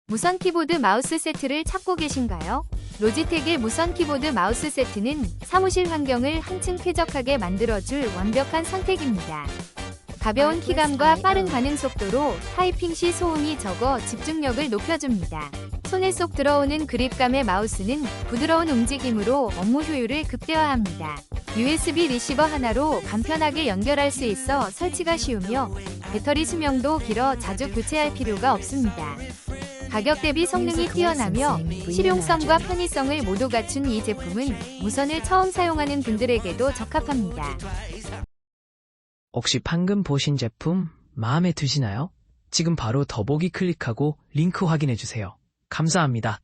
무선 키보드 마우스 세트를 찾고 계신가요? 로지텍의 무선 키보드 마우스 세트는 사무실 환경을 한층 쾌적하게 만들어줄 완벽한 선택입니다. 가벼운 키감과 빠른 반응 속도로 타이핑 시 소음이 적어 집중력을 높여줍니다. 손에 쏙 들어오는 그립감의 마우스는 부드러운 움직임으로 업무 효율을 극대화합니다. USB 리시버 하나로 간편하게 연결할 수 있어 설치가 쉬우며 배터리 수명도 길어 자주 교체할 필요가 없습니다. 가격 대비 성능이 뛰어나며 실용성과 편의성을 모두 갖춘 이 제품은 무선을 처음 사용하는 분들에게도 적합합니다. 혹시 방금 보신 제품 마음에 드시나요? 지금 바로 더보기 클릭하고 링크 확인해주세요. 감사합니다.